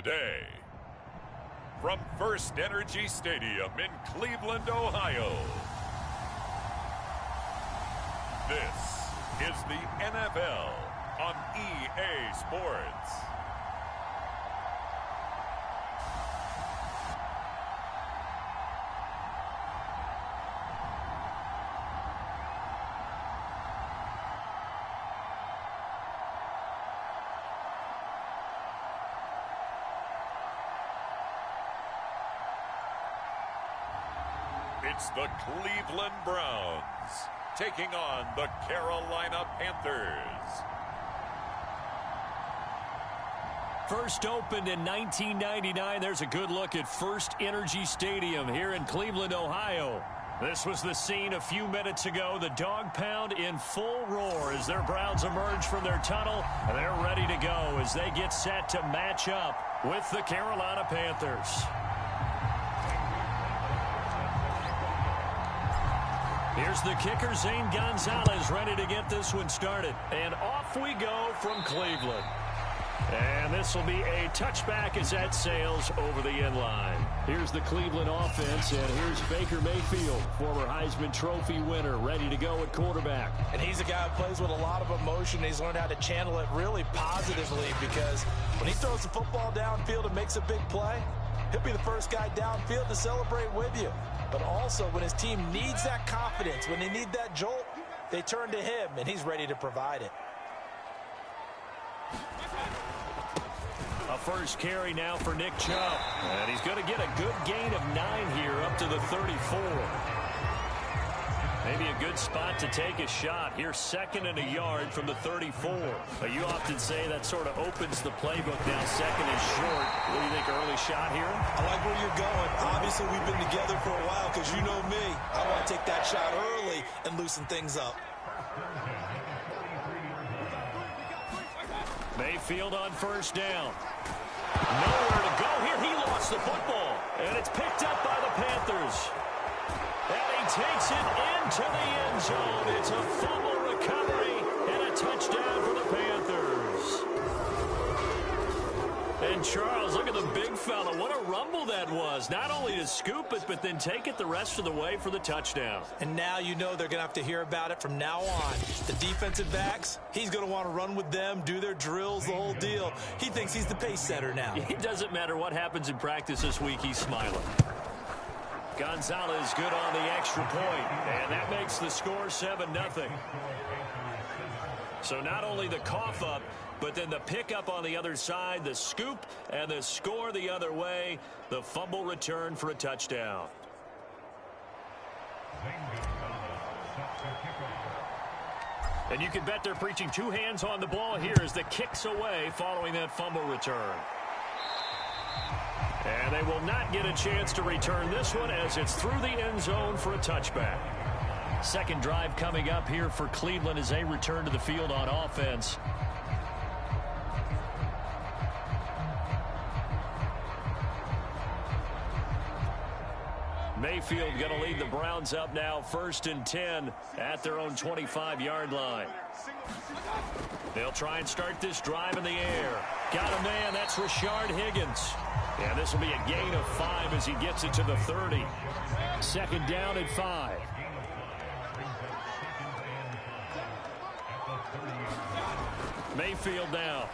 today. From First Energy Stadium in Cleveland, Ohio, this is the NFL on EA Sports. It's the Cleveland Browns taking on the Carolina Panthers. First opened in 1999. There's a good look at First Energy Stadium here in Cleveland, Ohio. This was the scene a few minutes ago. The dog pound in full roar as their Browns emerge from their tunnel. And they're ready to go as they get set to match up with the Carolina Panthers. Here's the kicker, Zane Gonzalez, ready to get this one started. And off we go from Cleveland. And this will be a touchback as that sails over the end line. Here's the Cleveland offense, and here's Baker Mayfield, former Heisman Trophy winner, ready to go at quarterback. And he's a guy who plays with a lot of emotion. He's learned how to channel it really positively because when he throws the football downfield and makes a big play, he'll be the first guy downfield to celebrate with you. But also, when his team needs that confidence, when they need that jolt, they turn to him, and he's ready to provide it. A first carry now for Nick Chubb. And he's going to get a good gain of 9 here up to the 34. Maybe a good spot to take a shot. Here, 2nd and a yard from the 34. But you often say that sort of opens the playbook now. 2nd and short. What do you think, early shot here? I like where you're going. Obviously, we've been together for a while because you know me. I want to take that shot early and loosen things up. Mayfield on first down. Nowhere to go here. He lost the football. And it's picked up by the Panthers. And he takes it into the end zone. It's a fumble recovery and a touchdown for the Panthers. And Charles, look at the big fella. What a rumble that was. Not only to scoop it, but then take it the rest of the way for the touchdown. And now you know they're going to have to hear about it from now on. The defensive backs, he's going to want to run with them, do their drills, the whole deal. He thinks he's the pace setter now. It doesn't matter what happens in practice this week. He's smiling. Gonzalez good on the extra point, and that makes the score 7-0. So not only the cough up, but then the pickup on the other side, the scoop, and the score the other way, the fumble return for a touchdown. And you can bet they're preaching 2 hands on the ball here as the kick's away following that fumble return. And they will not get a chance to return this one as it's through the end zone for a touchback. Second drive coming up here for Cleveland as they return to the field on offense. Mayfield going to lead the Browns up now 1st and 10 at their own 25-yard line. They'll try and start this drive in the air. Got a man, that's Rashard Higgins. And this will be a gain of 5 as he gets it to the 30. 2nd down at 5. Mayfield now.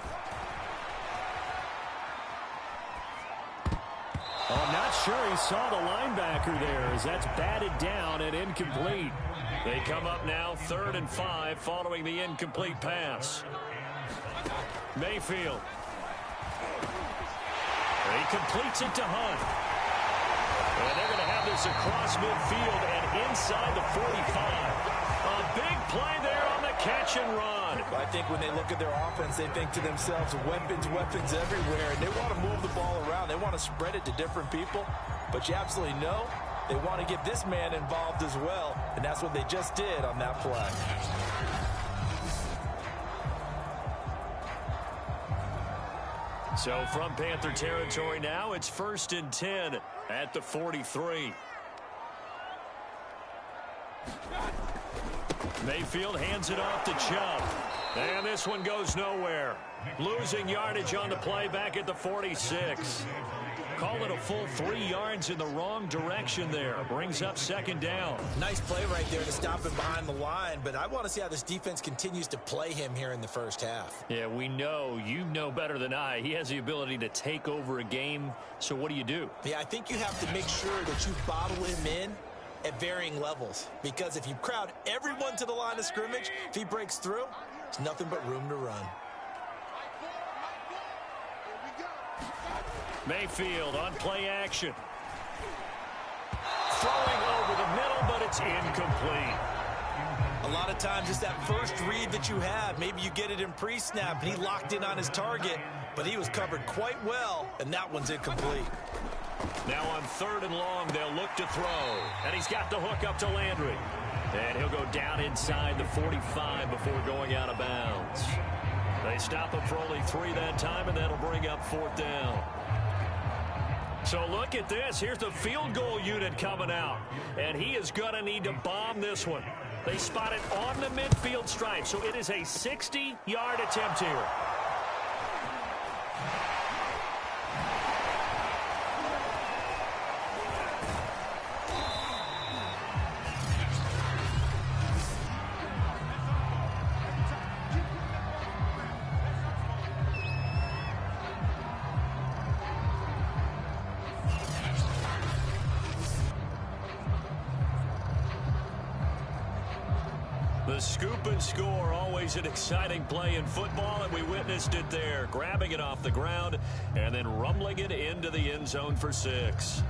Oh, I'm not sure he saw the linebacker there as that's batted down and incomplete. They come up now 3rd and 5 following the incomplete pass. Mayfield. He completes it to Hunt. And they're going to have this across midfield and inside the 45. A big play there on the catch and run. I think when they look at their offense, they think to themselves, weapons, weapons everywhere. And they want to move the ball around. They want to spread it to different people. But you absolutely know they want to get this man involved as well. And that's what they just did on that play. So from Panther territory now, it's 1st and 10 at the 43. Mayfield hands it off to Chubb. And this one goes nowhere. Losing yardage on the play back at the 46. Call it a full 3 yards in the wrong direction there. Brings up second down. Nice play right there to stop him behind the line, but I want to see how this defense continues to play him here in the first half. Yeah, we know. You know better than I. He has the ability to take over a game, so what do? Yeah, I think you have to make sure that you bottle him in at varying levels, because if you crowd everyone to the line of scrimmage, if he breaks through, there's nothing but room to run. Mayfield on play action. Throwing over the middle, but it's incomplete. A lot of times it's that first read that you have. Maybe you get it in pre-snap, and he locked in on his target, but he was covered quite well, and that one's incomplete. Now on 3rd and long, they'll look to throw. And he's got the hook up to Landry. And he'll go down inside the 45 before going out of bounds. They stop him for only 3 that time, and that'll bring up 4th down. So look at this. Here's the field goal unit coming out. And he is going to need to bomb this one. They spot it on the midfield stripe. So it is a 60-yard attempt here. The scoop and score, always an exciting play in football, and we witnessed it there. Grabbing it off the ground and then rumbling it into the end zone for 6.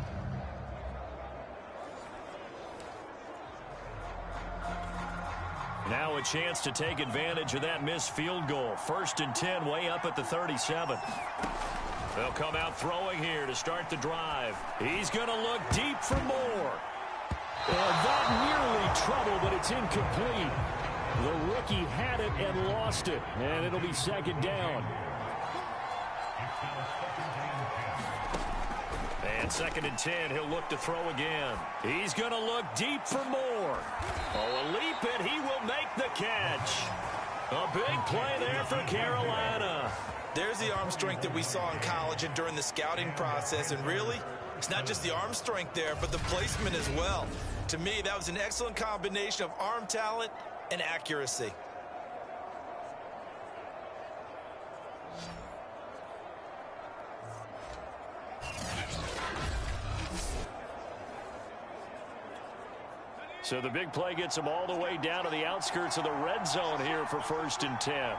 Now a chance to take advantage of that missed field goal. 1st and 10, way up at the 37. They'll come out throwing here to start the drive. He's going to look deep for more. That nearly trouble, but it's incomplete. The rookie had it and lost it, and it'll be 2nd down. And 2nd and 10, he'll look to throw again. He's going to look deep for more. Oh, a leap, and he will make the catch. A big play there for Carolina. There's the arm strength that we saw in college and during the scouting process, and really, it's not just the arm strength there, but the placement as well. To me, that was an excellent combination of arm talent and accuracy. So the big play gets him all the way down to the outskirts of the red zone here for 1st and 10.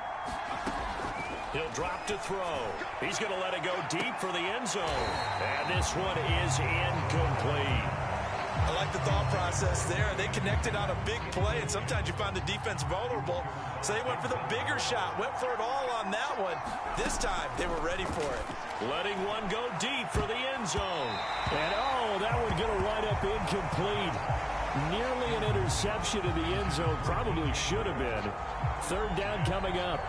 He'll drop to throw. He's going to let it go deep for the end zone. And this one is incomplete. I like the thought process there. They connected on a big play, and sometimes you find the defense vulnerable. So they went for the bigger shot, went for it all on that one. This time, they were ready for it. Letting one go deep for the end zone. And, oh, that one going to wind up incomplete. Nearly an interception in the end zone. Probably should have been. 3rd down coming up.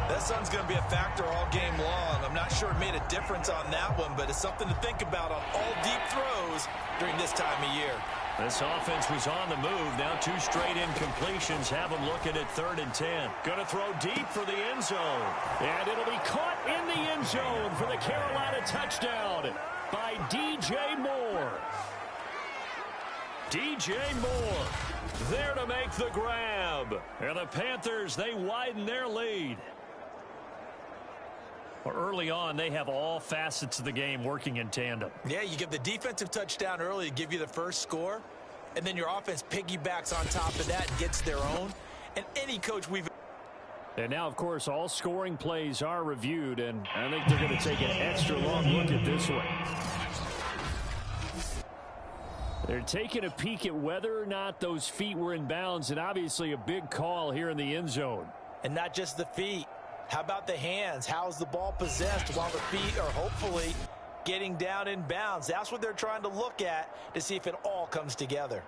That sun's going to be a factor all game long. I'm not sure it made a difference on that one, but it's something to think about on all deep throws during this time of year. This offense was on the move. Now 2 straight incompletions have them looking at 3rd and 10. Going to throw deep for the end zone. And it'll be caught in the end zone for the Carolina touchdown by DJ Moore. DJ Moore there to make the grab. And the Panthers, they widen their lead. Well, early on, they have all facets of the game working in tandem. Yeah, you give the defensive touchdown early to give you the first score, and then your offense piggybacks on top of that and gets their own. And any coach we've... And now, of course, all scoring plays are reviewed, and I think they're going to take an extra long look at this one. They're taking a peek at whether or not those feet were in bounds, and obviously a big call here in the end zone. And not just the feet. How about the hands? How's the ball possessed while the feet are hopefully getting down in bounds? That's what they're trying to look at to see if it all comes together.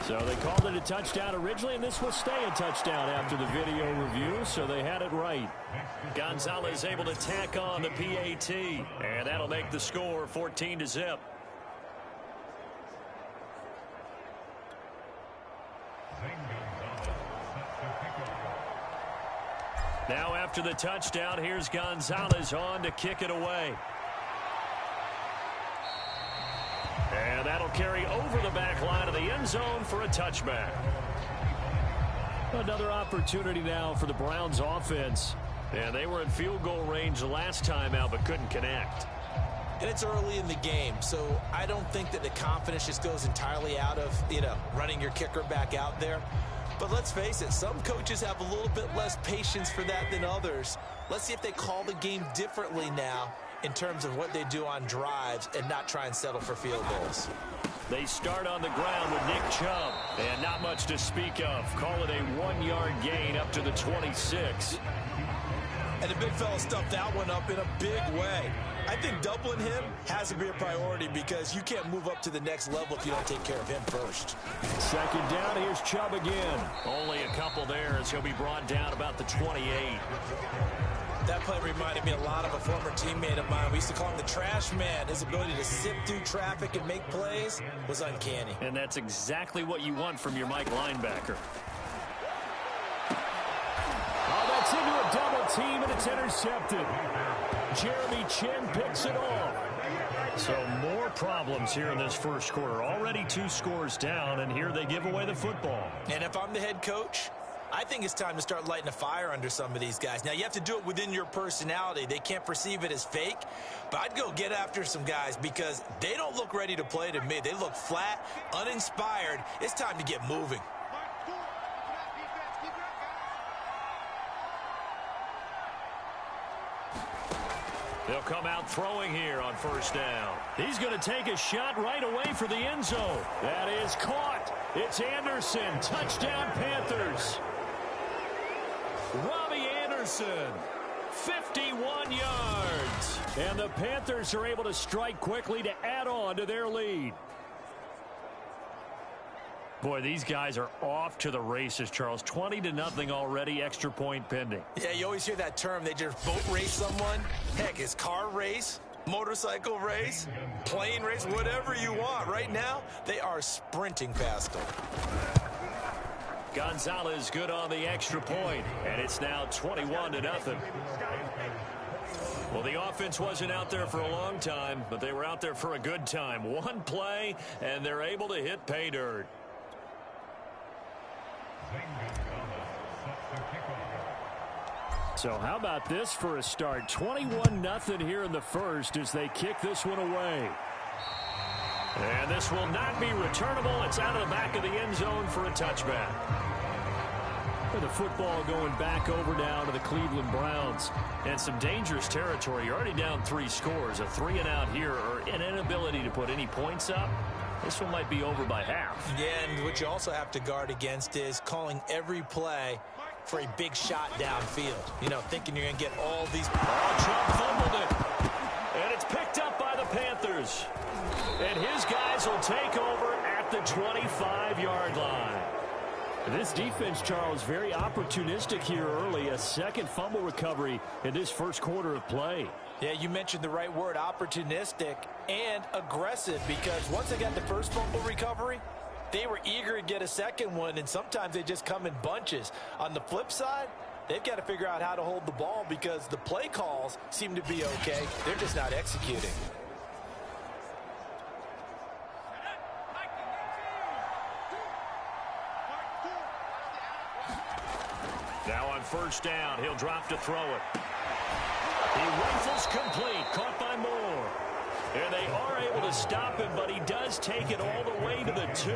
So they called it a touchdown originally, and this will stay a touchdown after the video review, so they had it right. Gonzalez able to tack on the PAT, and that'll make the score 14-0. Now after the touchdown, here's Gonzalez on to kick it away. And that'll carry over the back line of the end zone for a touchback. Another opportunity now for the Browns offense. And they were in field goal range the last time out but couldn't connect. And it's early in the game, so I don't think that the confidence just goes entirely out of, running your kicker back out there. But let's face it, some coaches have a little bit less patience for that than others. Let's see if they call the game differently now in terms of what they do on drives and not try and settle for field goals. They start on the ground with Nick Chubb, and not much to speak of. Call it a 1-yard gain up to the 26. And the big fella stuffed that one up in a big way. I think doubling him has to be a priority because you can't move up to the next level if you don't take care of him first. Second down, here's Chubb again. Only a couple there as he'll be brought down about the 28. That play reminded me a lot of a former teammate of mine. We used to call him the trash man. His ability to sift through traffic and make plays was uncanny. And that's exactly what you want from your Mike linebacker. Oh, that's into a double team, and it's intercepted. Jeremy Chin picks it off. So more problems here in this first quarter. Already 2 scores down, and here they give away the football. And if I'm the head coach, I think it's time to start lighting a fire under some of these guys. Now, you have to do it within your personality. They can't perceive it as fake. But I'd go get after some guys because they don't look ready to play to me. They look flat, uninspired. It's time to get moving. They'll come out throwing here on first down. He's going to take a shot right away for the end zone. That is caught. It's Anderson. Touchdown, Panthers. Robbie Anderson, 51 yards. And the Panthers are able to strike quickly to add on to their lead. Boy, these guys are off to the races, Charles. 20-0 already, extra point pending. Yeah, you always hear that term. They just boat race someone. Heck, it's car race, motorcycle race, plane race, whatever you want. Right now, they are sprinting past them. Gonzalez good on the extra point, and it's now 21-0. Well, the offense wasn't out there for a long time, but they were out there for a good time. One play, and they're able to hit pay dirt. So how about this for a start? 21-0 here in the first as they kick this one away. And this will not be returnable. It's out of the back of the end zone for a touchback. And the football going back over now to the Cleveland Browns. And some dangerous territory. You're already down 3 scores. A 3-and-out here or an inability to put any points up. This one might be over by half. Yeah, and what you also have to guard against is calling every play for a big shot downfield. You know, thinking you're going to get all these. Oh, Chubb fumbled it. And it's picked up by the Panthers. And his guys will take over at the 25-yard line. This defense, Charles, very opportunistic here early. A second fumble recovery in this first quarter of play. Yeah, you mentioned the right word, opportunistic and aggressive, because once they got the first fumble recovery, they were eager to get a second one, and sometimes they just come in bunches. On the flip side, they've got to figure out how to hold the ball because the play calls seem to be okay. They're just not executing. Now on first down, he'll drop to throw it. He rifles complete, caught by Moore. And they are able to stop him, but he does take it all the way to the 2.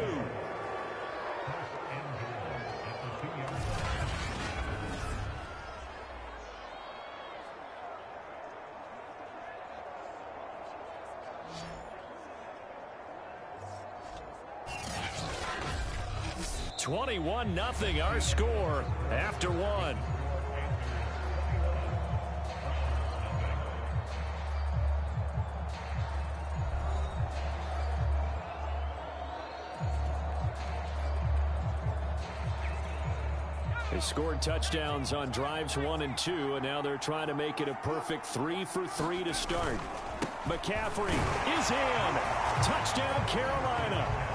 $21-0 our score after 1. They scored touchdowns on drives 1 and 2, and now they're trying to make it a perfect 3 for 3 to start. McCaffrey is in. Touchdown, Carolina.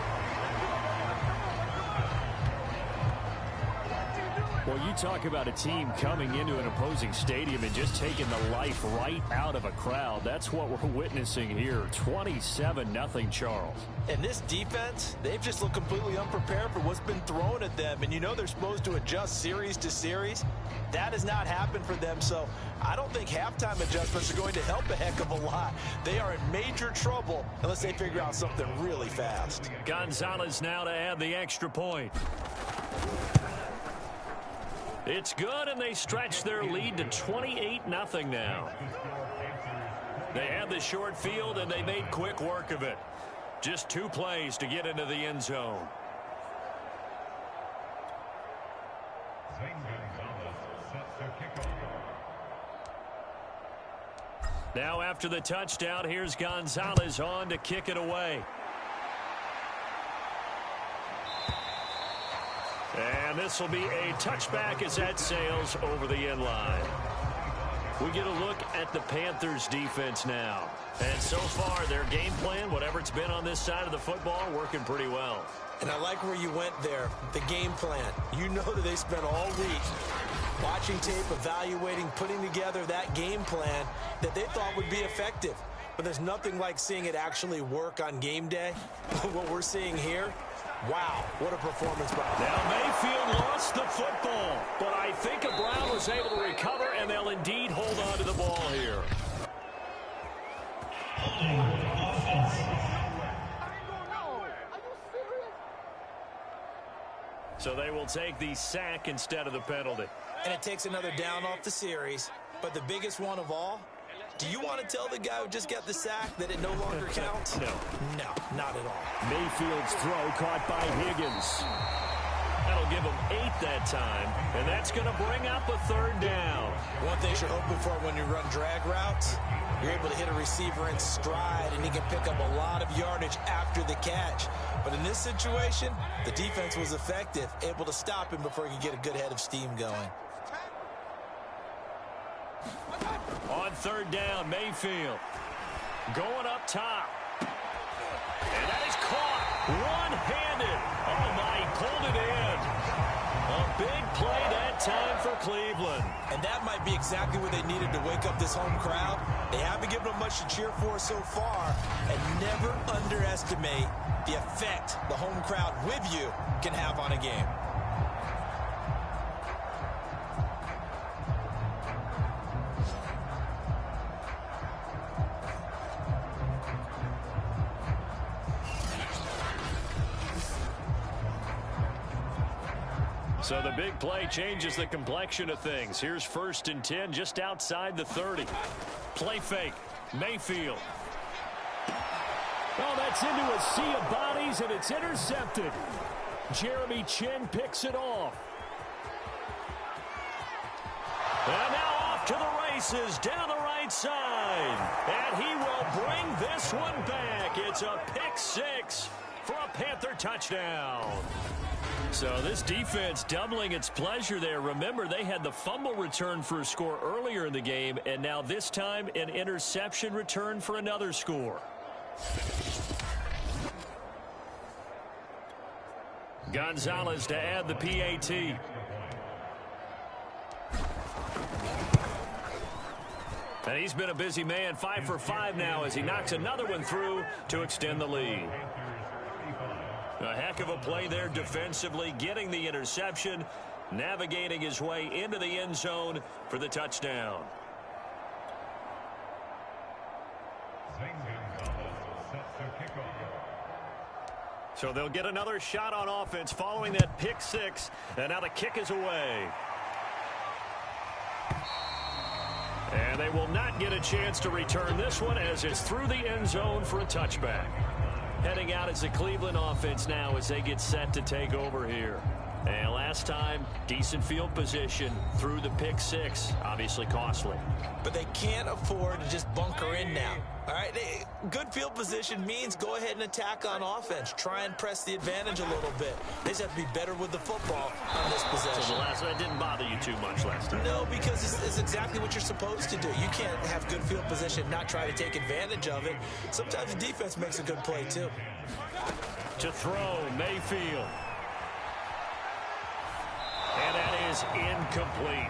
Well, you talk about a team coming into an opposing stadium and just taking the life right out of a crowd. That's what we're witnessing here. 27-0, Charles. And this defense, they've just looked completely unprepared for what's been thrown at them. And you know they're supposed to adjust series to series. That has not happened for them. So I don't think halftime adjustments are going to help a heck of a lot. They are in major trouble unless they figure out something really fast. Gonzalez now to add the extra point. It's good, and they stretch their lead to 28-0 now. They had the short field, and they made quick work of it. Just 2 plays to get into the end zone. Now after the touchdown, here's Gonzalez on to kick it away. And this will be a touchback as that sails over the end line. We get a look at the Panthers defense now. And so far, their game plan, whatever it's been on this side of the football, working pretty well. And I like where you went there, the game plan. You know that they spent all week watching tape, evaluating, putting together that game plan that they thought would be effective. But there's nothing like seeing it actually work on game day. What we're seeing here, wow, what a performance by them. Now Mayfield lost the football, but I think Brown was able to recover, and they'll indeed hold on to the ball here. So they will take the sack instead of the penalty. And it takes another down off the series. But the biggest one of all, do you want to tell the guy who just got the sack that it no longer counts? No. No, not at all. Mayfield's throw caught by Higgins. That'll give him 8 that time, and that's going to bring up a 3rd down. One thing you're hoping for when you run drag routes, you're able to hit a receiver in stride, and he can pick up a lot of yardage after the catch. But in this situation, the defense was effective, able to stop him before he could get a good head of steam going. On 3rd down, Mayfield going up top. And that is caught one-handed. Oh, my, he pulled it in. A big play that time for Cleveland. And that might be exactly what they needed to wake up this home crowd. They haven't given them much to cheer for so far. And never underestimate the effect the home crowd with you can have on a game. So the big play changes the complexion of things. Here's 1st and 10 just outside the 30. Play fake. Mayfield. Oh, that's into a sea of bodies, and it's intercepted. Jeremy Chin picks it off. And now off to the races down the right side. And he will bring this one back. It's a pick 6 for a Panther touchdown. So this defense doubling its pleasure there. Remember, they had the fumble return for a score earlier in the game, and now this time an interception return for another score. Gonzalez to add the PAT. And he's been a busy man, 5 for 5 now as he knocks another one through to extend the lead. A heck of a play there defensively, getting the interception, navigating his way into the end zone for the touchdown. So they'll get another shot on offense following that pick 6, and now the kick is away. And they will not get a chance to return this one as it's through the end zone for a touchback. Heading out as the Cleveland offense now as they get set to take over here. And last last time, decent field position through the pick six. Obviously costly. But they can't afford to just bunker in now. All right, good field position means go ahead and attack on offense. Try and press the advantage a little bit. They just have to be better with the football on this possession. So the last one didn't bother you too much last time? No, because it's exactly what you're supposed to do. You can't have good field position and not try to take advantage of it. Sometimes the defense makes a good play, too. To throw, Mayfield. And that is incomplete.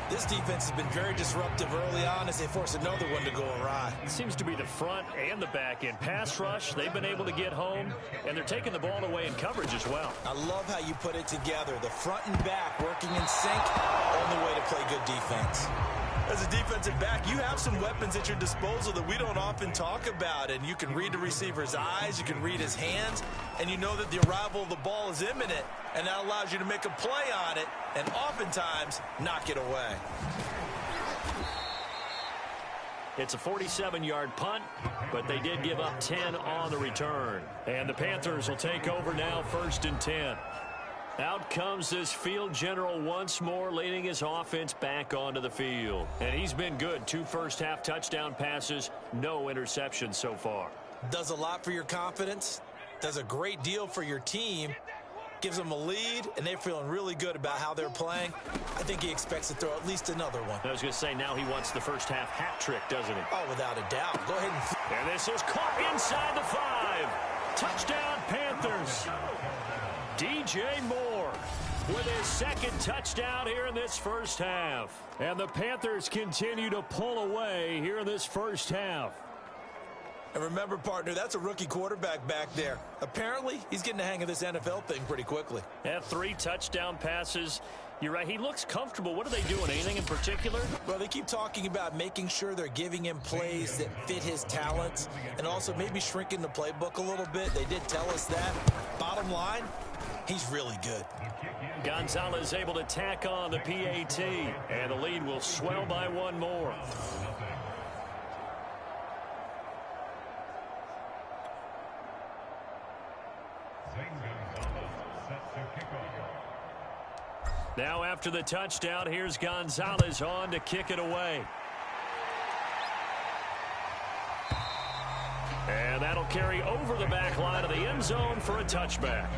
This defense has been very disruptive early on as they force another one to go awry. It seems to be the front and the back end. Pass rush, they've been able to get home, and they're taking the ball away in coverage as well. I love how you put it together. The front and back working in sync, only way to play good defense. As a defensive back, you have some weapons at your disposal that we don't often talk about, and you can read the receiver's eyes, you can read his hands, and you know that the arrival of the ball is imminent, and that allows you to make a play on it and oftentimes knock it away. It's a 47-yard punt, but they did give up 10 on the return. And the Panthers will take over now, 1st and 10. Out comes this field general once more, leading his offense back onto the field. And he's been good. 2 first-half touchdown passes, no interceptions so far. Does a lot for your confidence, does a great deal for your team, gives them a lead, and they're feeling really good about how they're playing. I think he expects to throw at least another one. I was going to say, now he wants the first-half hat trick, doesn't he? Oh, without a doubt. Go ahead and... And this is caught inside the 5. Touchdown, Panthers. DJ Moore with his second touchdown here in this first half. And the Panthers continue to pull away here in this first half. And remember, partner, that's a rookie quarterback back there. Apparently, he's getting the hang of this NFL thing pretty quickly. Yeah, 3 touchdown passes. You're right, he looks comfortable. What are they doing? Anything in particular? Well, they keep talking about making sure they're giving him plays that fit his talents and also maybe shrinking the playbook a little bit. They did tell us that. Bottom line, he's really good. Gonzalez able to tack on the PAT, and the lead will swell by 1 more. Now after the touchdown, here's Gonzalez on to kick it away. And that'll carry over the back line of the end zone for a touchback.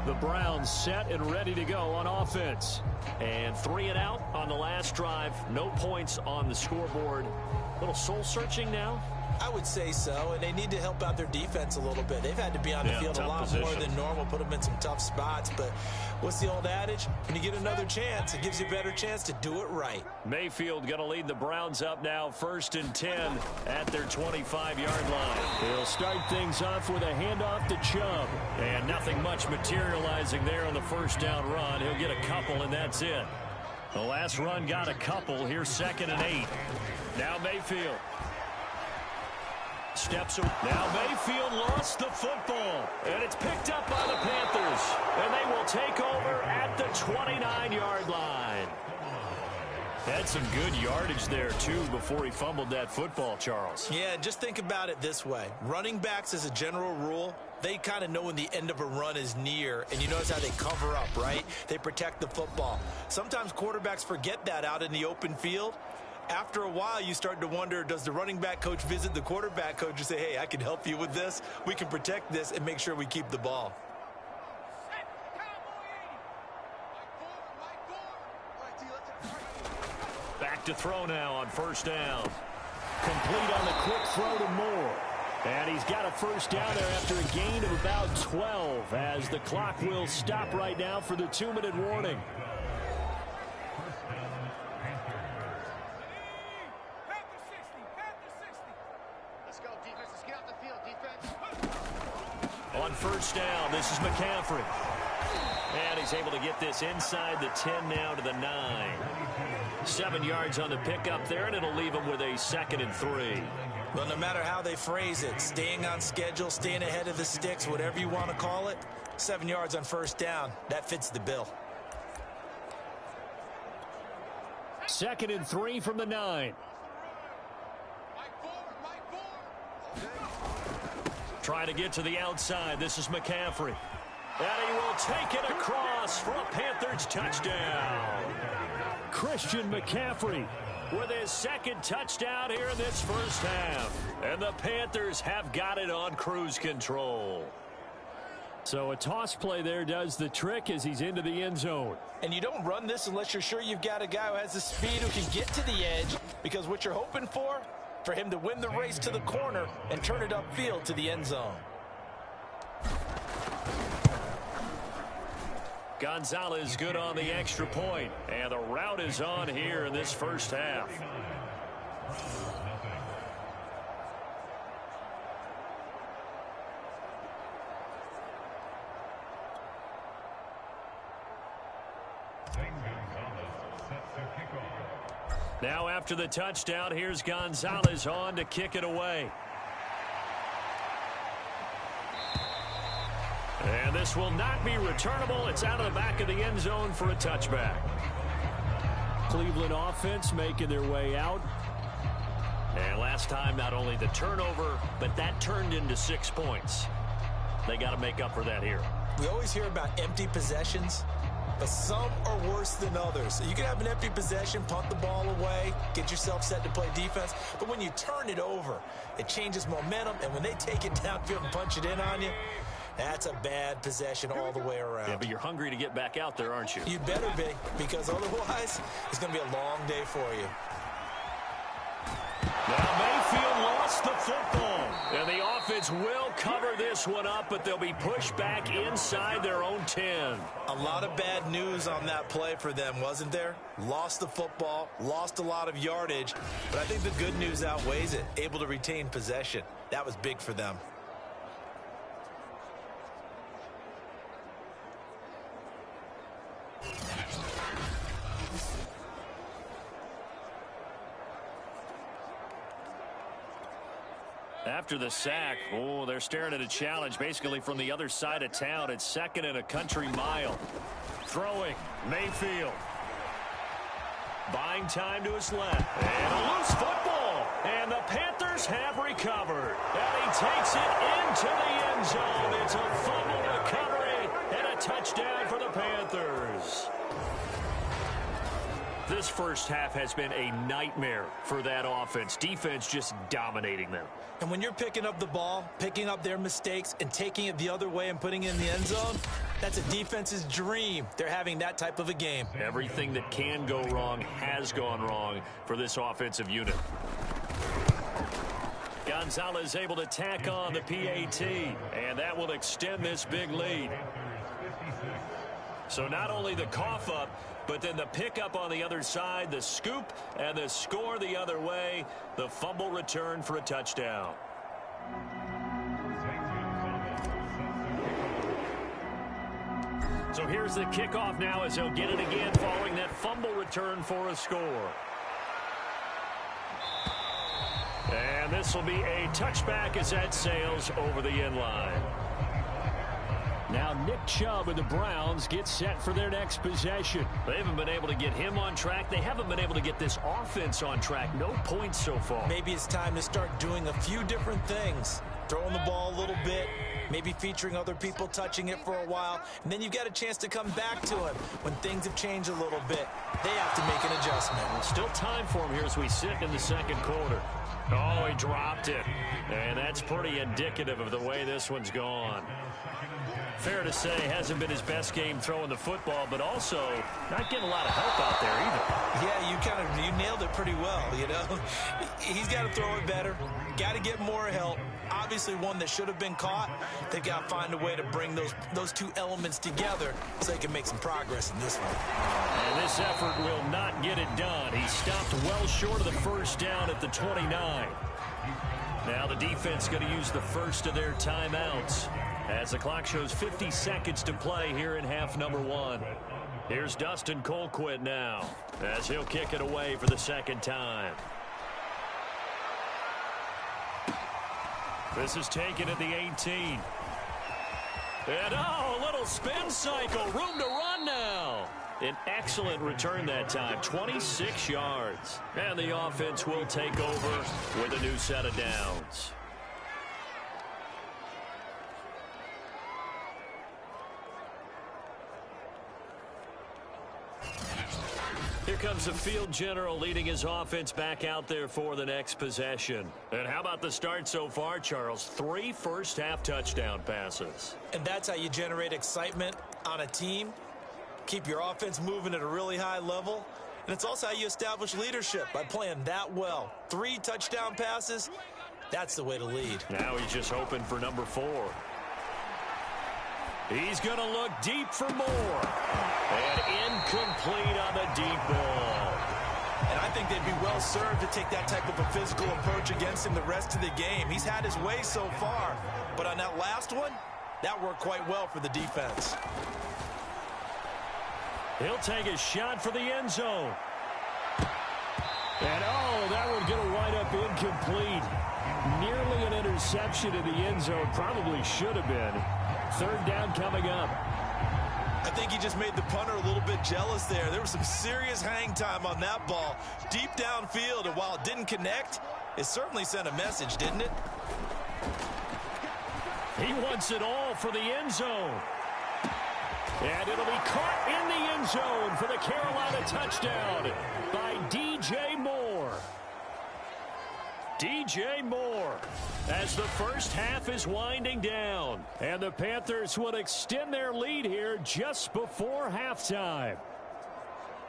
The Browns set and ready to go on offense. And 3 and out on the last drive. No points on the scoreboard. A little soul-searching now? I would say so, and they need to help out their defense a little bit. They've had to be on the field a lot more than normal, put them in some tough spots. But what's the old adage? When you get another chance, it gives you a better chance to do it right. Mayfield going to lead the Browns up now, 1st and 10 at their 25-yard line. He'll start things off with a handoff to Chubb. And nothing much materializing there on the first down run. He'll get a couple, and that's it. The last run got a couple. Here's 2nd and 8. Now Mayfield. Steps away. Now Mayfield lost the football, and it's picked up by the Panthers, and they will take over at the 29-yard line. Had some good yardage there, too, before he fumbled that football, Charles. Yeah, just think about it this way. Running backs, as a general rule, they kind of know when the end of a run is near, and you notice how they cover up, right? They protect the football. Sometimes quarterbacks forget that out in the open field. After a while, you start to wonder, does the running back coach visit the quarterback coach and say, hey, I can help you with this. We can protect this and make sure we keep the ball. Back to throw now on 1st down. Complete on the quick throw to Moore. And he's got a 1st down there after a gain of about 12 as the clock will stop right now for the 2-minute warning. On 1st down, this is McCaffrey. And he's able to get this inside the 10 now to the 9. 7 yards on the pickup there, and it'll leave him with a 2nd and 3. Well, no matter how they phrase it, staying on schedule, staying ahead of the sticks, whatever you want to call it, 7 yards on 1st down, that fits the bill. 2nd and 3 from the 9. Trying to get to the outside. This is McCaffrey. And he will take it across for a Panthers touchdown. Christian McCaffrey with his second touchdown here in this first half. And the Panthers have got it on cruise control. So a toss play there does the trick as he's into the end zone. And you don't run this unless you're sure you've got a guy who has the speed who can get to the edge, because what you're hoping for him to win the race to the corner and turn it upfield to the end zone. Gonzalez good on the extra point, and the route is on here in this first half. Now after the touchdown, here's Gonzalez on to kick it away. And this will not be returnable. It's out of the back of the end zone for a touchback. Cleveland offense making their way out. And last time, not only the turnover, but that turned into 6 points. They got to make up for that here. We always hear about empty possessions, but some are worse than others. So you can have an empty possession, punt the ball away, get yourself set to play defense. But when you turn it over, it changes momentum. And when they take it downfield and punch it in on you, that's a bad possession all the way around. Yeah, but you're hungry to get back out there, aren't you? You better be, because otherwise it's going to be a long day for you. Now Mayfield lost the football. And the offense will cover this one up, but they'll be pushed back inside their own 10. A lot of bad news on that play for them, wasn't there? Lost the football, lost a lot of yardage, but I think the good news outweighs it. Able to retain possession. That was big for them. After the sack, they're staring at a challenge basically from the other side of town. It's second and a country mile. Throwing, Mayfield. Buying time to his left. And a loose football. And the Panthers have recovered. And he takes it into the end zone. It's a fumble recovery and a touchdown for the Panthers. This first half has been a nightmare for that offense. Defense just dominating them. And when you're picking up the ball, picking up their mistakes, and taking it the other way and putting it in the end zone, that's a defense's dream. They're having that type of a game. Everything that can go wrong has gone wrong for this offensive unit. Gonzalez able to tack on the PAT, and that will extend this big lead. So not only the cough up, but then the pickup on the other side, the scoop, and the score the other way. The fumble return for a touchdown. So here's the kickoff now as they'll get it again following that fumble return for a score. And this will be a touchback as that sails over the end line. Now Nick Chubb and the Browns get set for their next possession. They haven't been able to get him on track. They haven't been able to get this offense on track. No points so far. Maybe it's time to start doing a few different things. Throwing the ball a little bit, maybe featuring other people touching it for a while, and then you've got a chance to come back to him when things have changed a little bit. They have to make an adjustment. Still time for him here as we sit in the second quarter. Oh, he dropped it. And that's pretty indicative of the way this one's gone. Fair to say, hasn't been his best game throwing the football, but also not getting a lot of help out there either. Yeah, you nailed it pretty well, you know. He's got to throw it better. Got to get more help. Obviously one that should have been caught. They've got to find a way to bring those two elements together so they can make some progress in this one. And this effort will not get it done. He stopped well short of the first down at the 29. Now the defense going to use the first of their timeouts as the clock shows 50 seconds to play here in half number one. Here's Dustin Colquitt now as he'll kick it away for the second time. This is taken at the 18. And a little spin cycle. Room to run now. An excellent return that time. 26 yards. And the offense will take over with a new set of downs. comes the field general leading his offense back out there for the next possession. And how about the start so far, Charles? 3 first-half touchdown passes. And that's how you generate excitement on a team. Keep your offense moving at a really high level. And it's also how you establish leadership, by playing that well. 3 touchdown passes, that's the way to lead. Now he's just hoping for number 4. He's going to look deep for more. And incomplete on the deep ball. And I think they'd be well served to take that type of a physical approach against him the rest of the game. He's had his way so far, but on that last one, that worked quite well for the defense. He'll take a shot for the end zone. And, oh, that one's going to wind up incomplete. Nearly an interception in the end zone. Probably should have been. 3rd down coming up. I think he just made the punter a little bit jealous there. There was some serious hang time on that ball. Deep downfield, and while it didn't connect, it certainly sent a message, didn't it? He wants it all for the end zone. And it'll be caught in the end zone for the Carolina touchdown by DJ Moore. DJ Moore, as the first half is winding down. And the Panthers would extend their lead here just before halftime.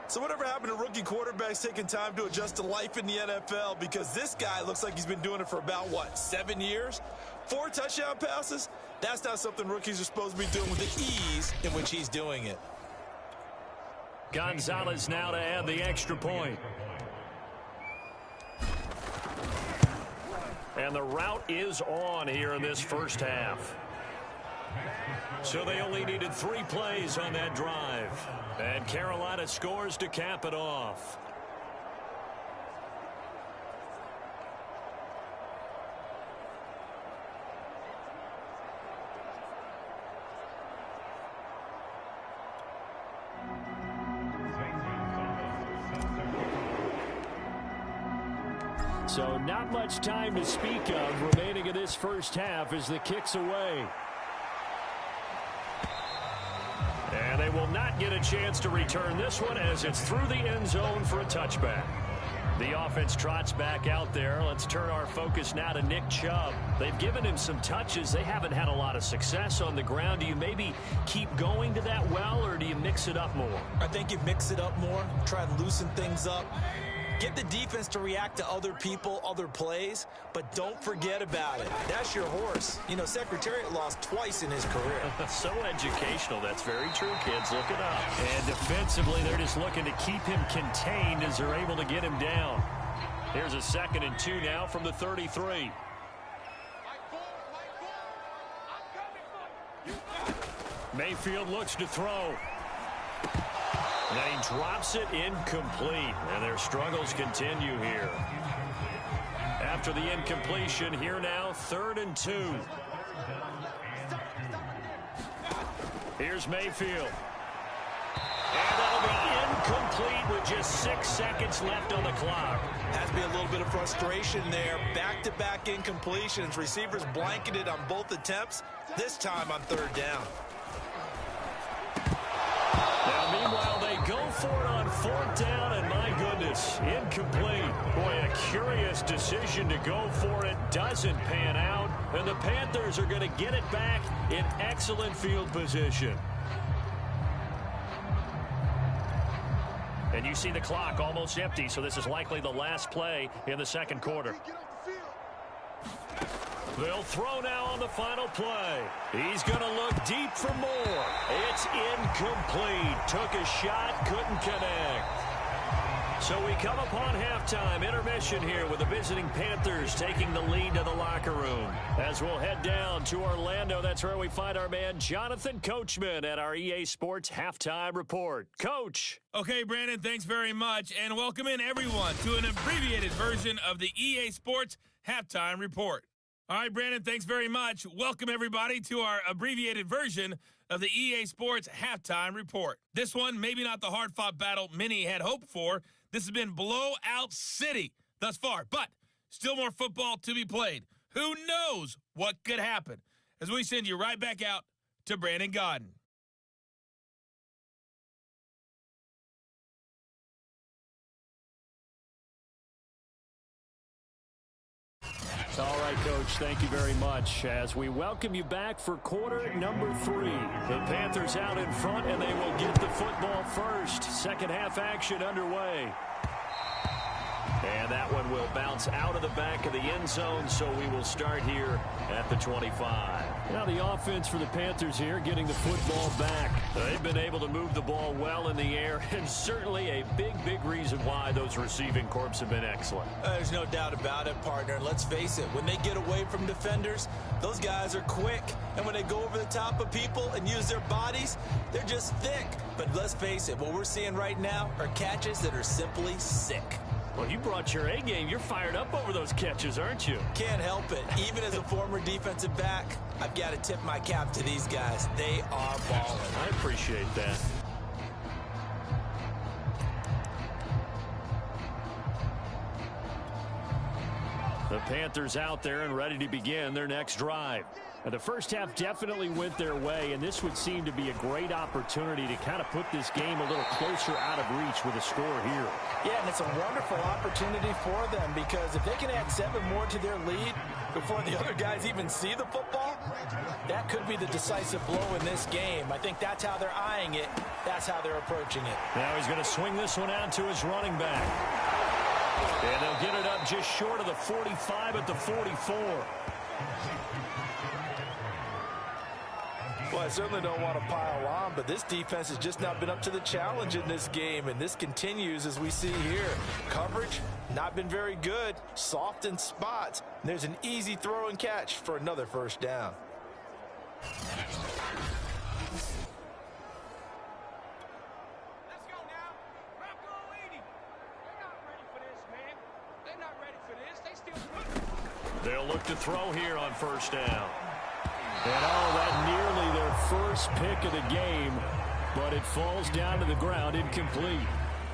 So whatever happened to rookie quarterbacks taking time to adjust to life in the NFL? Because this guy looks like he's been doing it for about, 7 years? 4 touchdown passes? That's not something rookies are supposed to be doing with the ease in which he's doing it. Gonzalez now to add the extra point. And the route is on here in this first half. So they only needed 3 plays on that drive. And Carolina scores to cap it off. So not much time to speak of remaining in this first half as the kick's away. And they will not get a chance to return this one as it's through the end zone for a touchback. The offense trots back out there. Let's turn our focus now to Nick Chubb. They've given him some touches. They haven't had a lot of success on the ground. Do you maybe keep going to that well, or do you mix it up more? I think you mix it up more, try and loosen things up. Get the defense to react to other people, other plays, but don't forget about it. That's your horse. You know, Secretariat lost twice in his career. So educational. That's very true, kids. Look it up. And defensively, they're just looking to keep him contained as they're able to get him down. Here's a 2nd and 2 now from the 33. Mayfield looks to throw. And he drops it incomplete, and their struggles continue here. After the incompletion, here now, 3rd and 2. Here's Mayfield. And that'll be incomplete with just 6 seconds left on the clock. Has to be a little bit of frustration there. Back-to-back incompletions. Receivers blanketed on both attempts, this time on 3rd down. Now, meanwhile, they go for it on 4th down, and my goodness, incomplete. Boy, a curious decision to go for it. Doesn't pan out, and the Panthers are going to get it back in excellent field position. And you see the clock almost empty, so this is likely the last play in the 2nd quarter. They'll throw now on the final play. He's going to look deep for more. It's incomplete. Took a shot, couldn't connect. So we come upon halftime intermission here with the visiting Panthers taking the lead to the locker room. As we'll head down to Orlando, that's where we find our man Jonathan Coachman at our EA Sports Halftime Report. Coach. Okay, Brandon, thanks very much. And welcome in everyone to an abbreviated version of the EA Sports Halftime Report. All right, Brandon, thanks very much. Welcome, everybody, to our abbreviated version of the EA Sports Halftime Report. This one, maybe not the hard-fought battle many had hoped for. This has been blowout city thus far, but still more football to be played. Who knows what could happen? As we send you right back out to Brandon Godden. All right, Coach, thank you very much. As we welcome you back for quarter number 3. The Panthers out in front, and they will get the football first. Second half action underway. And that one will bounce out of the back of the end zone, so we will start here at the 25. Now the offense for the Panthers here getting the football back. They've been able to move the ball well in the air, and certainly a big reason why those receiving corps have been excellent. There's no doubt about it, partner. And let's face it, when they get away from defenders, those guys are quick. And when they go over the top of people and use their bodies, they're just thick. But let's face it, what we're seeing right now are catches that are simply sick. Well, you brought your A game. You're fired up over those catches, aren't you? Can't help it. Even as a former defensive back, I've got to tip my cap to these guys. They are balling. I appreciate that. The Panthers out there and ready to begin their next drive. Now, the first half definitely went their way, and this would seem to be a great opportunity to kind of put this game a little closer out of reach with a score here. Yeah, and it's a wonderful opportunity for them because if they can add 7 more to their lead before the other guys even see the football, that could be the decisive blow in this game. I think that's how they're eyeing it. That's how they're approaching it. Now he's going to swing this one out to his running back. And they'll get it up just short of the 45 at the 44. Well, I certainly don't want to pile on, but this defense has just not been up to the challenge in this game, and this continues as we see here. Coverage, not been very good, soft in spots. And there's an easy throw and catch for another first down. They'll look to throw here on first down. And that nearly their first pick of the game, but it falls down to the ground incomplete.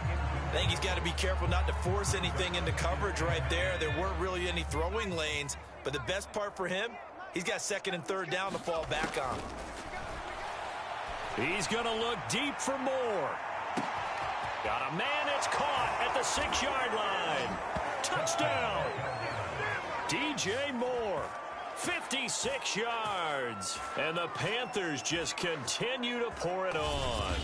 I think he's got to be careful not to force anything into coverage right there. There weren't really any throwing lanes, but the best part for him, he's got second and third down to fall back on. He's going to look deep for more. Got a man that's caught at the 6-yard line. Touchdown. DJ Moore. 56 yards. And the Panthers just continue to pour it on.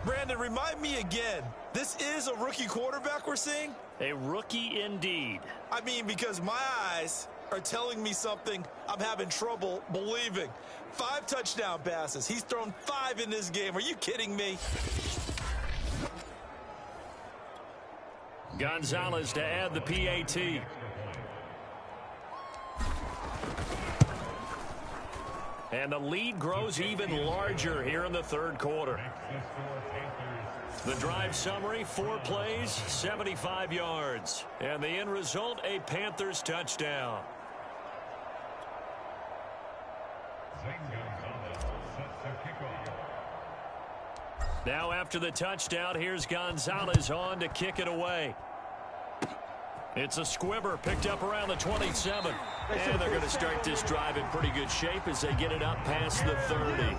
Brandon, remind me again, this is a rookie quarterback we're seeing? A rookie indeed. I mean, because my eyes are telling me something I'm having trouble believing. 5 touchdown passes. He's thrown 5 in this game. Are you kidding me? Gonzalez to add the PAT. And the lead grows even larger here in the third quarter. The drive summary, 4 plays, 75 yards. And the end result, a Panthers touchdown. Now after the touchdown, here's Gonzalez on to kick it away. It's a squibber picked up around the 27. And they're going to start this drive in pretty good shape as they get it up past the 30.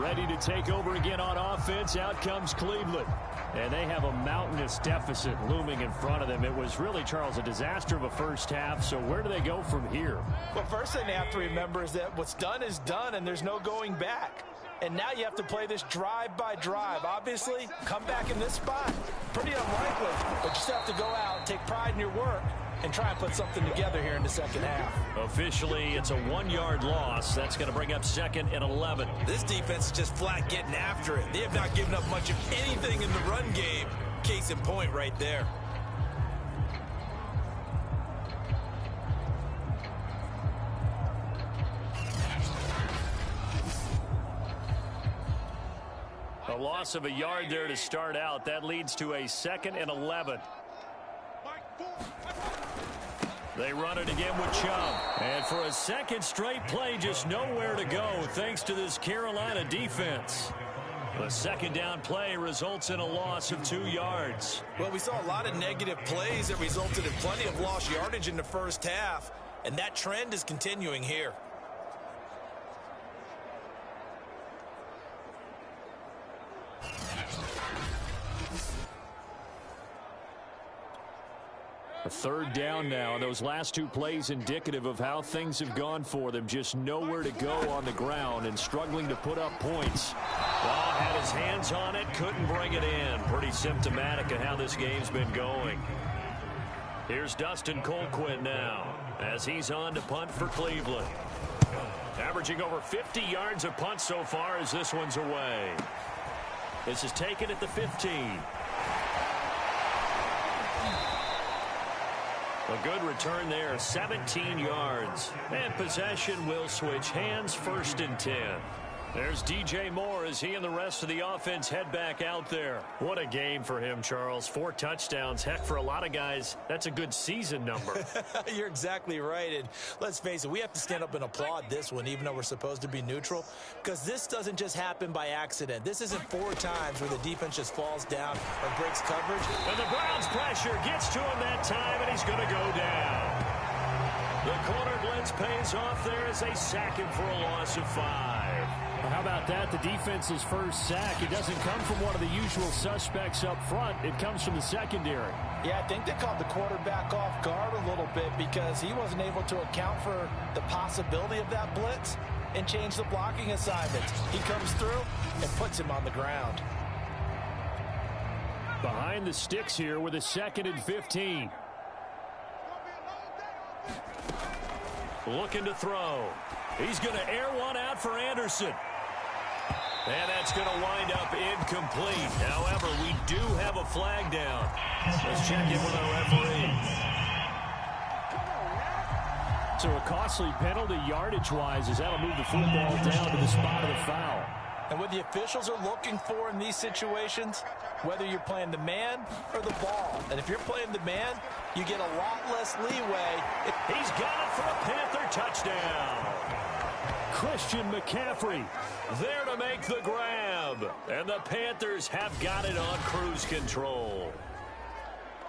Ready to take over again on offense. Out comes Cleveland. And they have a mountainous deficit looming in front of them. It was really, Charles, a disaster of a first half. So where do they go from here? Well, first thing they have to remember is that what's done is done, and there's no going back. And now you have to play this drive by drive. Obviously, come back in this spot. Pretty unlikely, but you just have to go out and take pride in your work and try and put something together here in the second half. Officially, it's a 1-yard loss. That's going to bring up 2nd and 11. This defense is just flat getting after it. They have not given up much of anything in the run game. Case in point right there. A loss of a yard there to start out. That leads to a 2nd and 11. They run it again with Chubb. And for a second straight play, just nowhere to go thanks to this Carolina defense. The second down play results in a loss of 2 yards. Well, we saw a lot of negative plays that resulted in plenty of lost yardage in the first half. And that trend is continuing here. A third down now. Those last two plays indicative of how things have gone for them. Just nowhere to go on the ground and struggling to put up points. Well, had his hands on it, couldn't bring it in. Pretty symptomatic of how this game's been going. Here's Dustin Colquitt now as he's on to punt for Cleveland. Averaging over 50 yards a punt so far as this one's away. This is taken at the 15. A good return there, 17 yards. And possession will switch hands, 1st and 10. There's DJ Moore as he and the rest of the offense head back out there. What a game for him, Charles. 4 touchdowns. Heck, for a lot of guys, that's a good season number. You're exactly right. And let's face it, we have to stand up and applaud this one, even though we're supposed to be neutral, because this doesn't just happen by accident. This isn't 4 times where the defense just falls down or breaks coverage. And the Browns' pressure gets to him that time, and he's going to go down. The corner blitz pays off there as they sack him for a loss of 5. How about that? The defense's first sack. It doesn't come from one of the usual suspects up front. It comes from the secondary. Yeah, I think they caught the quarterback off guard a little bit because he wasn't able to account for the possibility of that blitz and change the blocking assignments. He comes through and puts him on the ground. Behind the sticks here with a 2nd and 15. Looking to throw. He's going to air one out for Anderson. And that's going to wind up incomplete. However, we do have a flag down. Let's check in with our referee. So a costly penalty yardage-wise as that'll move the football down to the spot of the foul. And what the officials are looking for in these situations, whether you're playing the man or the ball. And if you're playing the man, you get a lot less leeway. He's got it for a Panther touchdown. Christian McCaffrey there to make the grab. And the Panthers have got it on cruise control.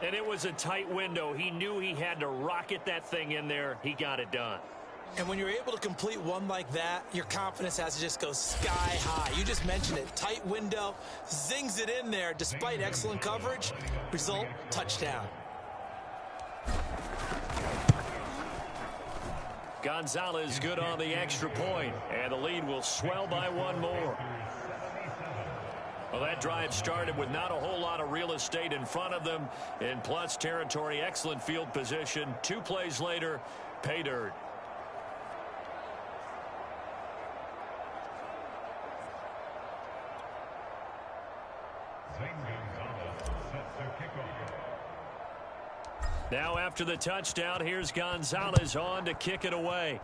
And it was a tight window. He knew he had to rocket that thing in there. He got it done. And when you're able to complete one like that, your confidence has to just go sky high. You just mentioned it. Tight window, zings it in there despite excellent coverage. Result, touchdown. Gonzalez good on the extra point, and the lead will swell by 1 more. Well, that drive started with not a whole lot of real estate in front of them. In plus territory, excellent field position. 2 plays later, pay dirt. Now after the touchdown, here's Gonzalez on to kick it away.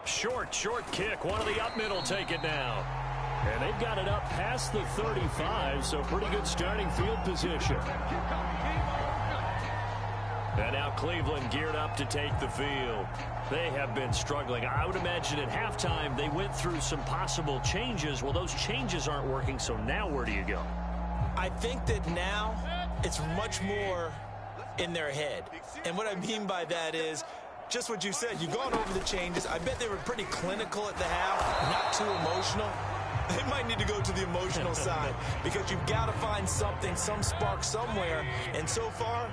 Short kick. One of the up middle take it now. And they've got it up past the 35, so pretty good starting field position. And now Cleveland geared up to take the field. They have been struggling. I would imagine at halftime they went through some possible changes. Well, those changes aren't working, so now where do you go? I think that now it's much more in their head. And what I mean by that is just what you said. You've gone over the changes. I bet they were pretty clinical at the half, not too emotional. They might need to go to the emotional side because you've got to find something, some spark somewhere. And so far,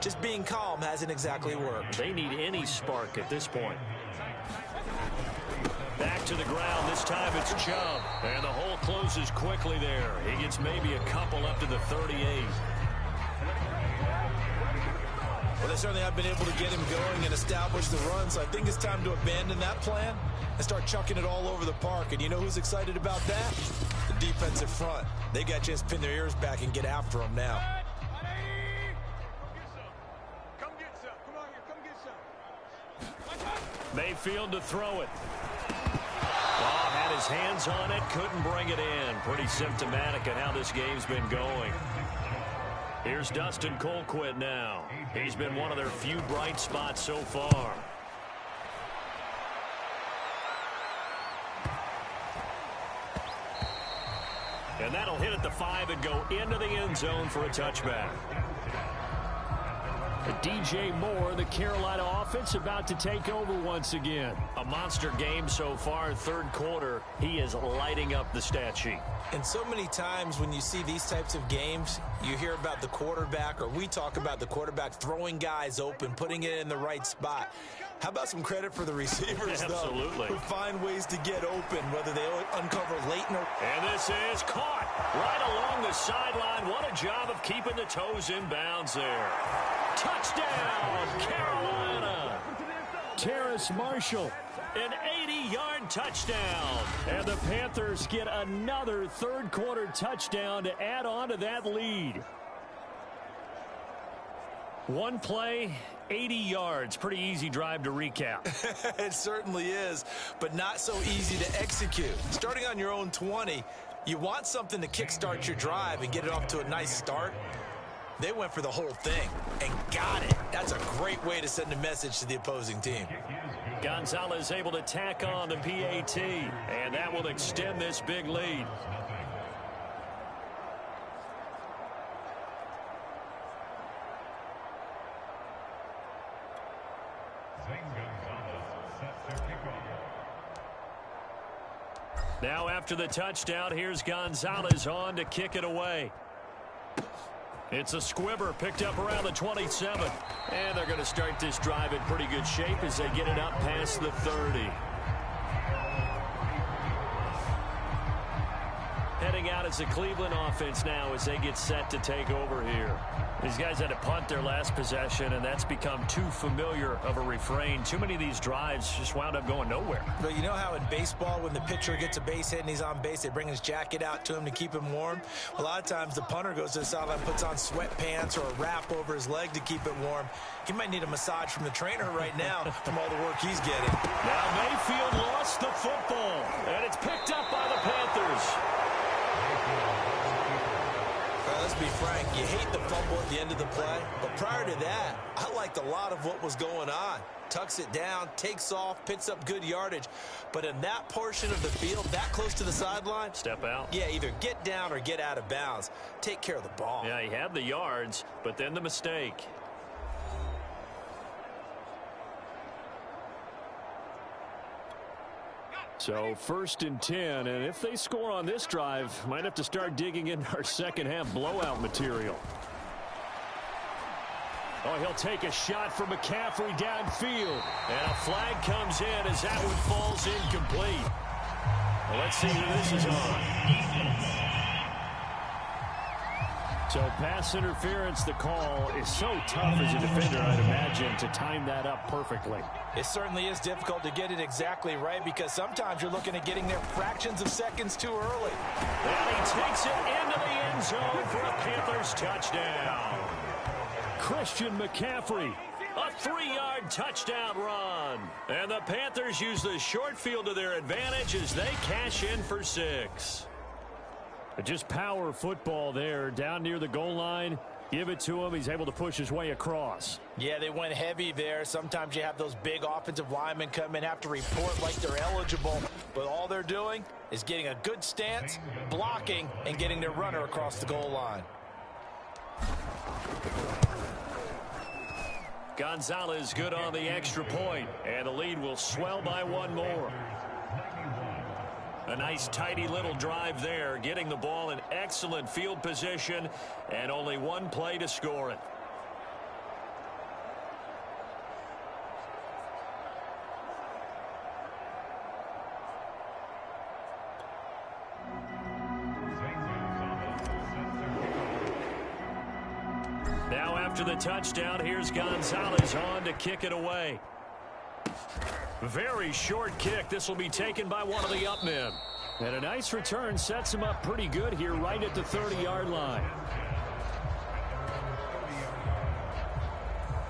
just being calm hasn't exactly worked. They need any spark at this point. Back to the ground. This time it's Chubb. And the hole closes quickly there. He gets maybe a couple up to the 38. Well, they certainly have been able to get him going and establish the run, so I think it's time to abandon that plan and start chucking it all over the park. And you know who's excited about that? The defensive front. They got to just pin their ears back and get after him now. Mayfield to throw it. Ball had his hands on it, couldn't bring it in. Pretty symptomatic of how this game's been going. Here's Dustin Colquitt now. He's been one of their few bright spots so far. And that'll hit at the 5 and go into the end zone for a touchback. DJ Moore, the Carolina offense, about to take over once again. A monster game so far, third quarter. He is lighting up the stat sheet. And so many times when you see these types of games, you hear about the quarterback, or we talk about the quarterback throwing guys open, putting it in the right spot. How about some credit for the receivers, Absolutely. though, who find ways to get open, whether they uncover late or... And this is caught right along the sideline. What a job of keeping the toes in bounds there. Touchdown, Carolina. Terrace Marshall. An 80-yard touchdown. And the Panthers get another third-quarter touchdown to add on to that lead. One play, 80 yards. Pretty easy drive to recap. It certainly is, but not so easy to execute. Starting on your own 20, you want something to kickstart your drive and get it off to a nice start. They went for the whole thing and got it. That's a great way to send a message to the opposing team. Gonzalez able to tack on the PAT, and that will extend this big lead. Now after the touchdown, here's Gonzalez on to kick it away. It's a squibber picked up around the 27. And they're going to start this drive in pretty good shape as they get it up past the 30. Heading out as the Cleveland offense now as they get set to take over here. These guys had to punt their last possession, and that's become too familiar of a refrain. Too many of these drives just wound up going nowhere. But you know how in baseball, when the pitcher gets a base hit and he's on base, they bring his jacket out to him to keep him warm? A lot of times the punter goes to the sideline, puts on sweatpants or a wrap over his leg to keep it warm. He might need a massage from the trainer right now from all the work he's getting. Now Mayfield lost the football, and it's picked up by the Panthers. Let's be frank, you hate the fumble at the end of the play, but prior to that, I liked a lot of what was going on. Tucks it down, takes off, picks up good yardage, but in that portion of the field, that close to the sideline, step out. Yeah, either get down or get out of bounds. Take care of the ball. Yeah, he had the yards, but then the mistake. So 1st and 10, and if they score on this drive, might have to start digging into our second half blowout material. Oh, he'll take a shot from McCaffrey downfield. And a flag comes in as that one falls incomplete. Well, let's see who this is on. So pass interference, the call is so tough as a defender, I'd imagine, to time that up perfectly. It certainly is difficult to get it exactly right because sometimes you're looking at getting there fractions of seconds too early. And he takes it into the end zone for a Panthers touchdown. Christian McCaffrey. A 3-yard touchdown run. And the Panthers use the short field to their advantage as they cash in for 6. Just power football there down near the goal line. Give it to him. He's able to push his way across. Yeah, they went heavy there. Sometimes you have those big offensive linemen come in, have to report like they're eligible. But all they're doing is getting a good stance, blocking, and getting their runner across the goal line. Gonzalez good on the extra point. And the lead will swell by one more. A nice tidy little drive there, getting the ball in excellent field position, and only one play to score it. Now after the touchdown, here's Gonzalez on to kick it away. Very short kick. This will be taken by one of the up men. And a nice return sets him up pretty good here right at the 30-yard line.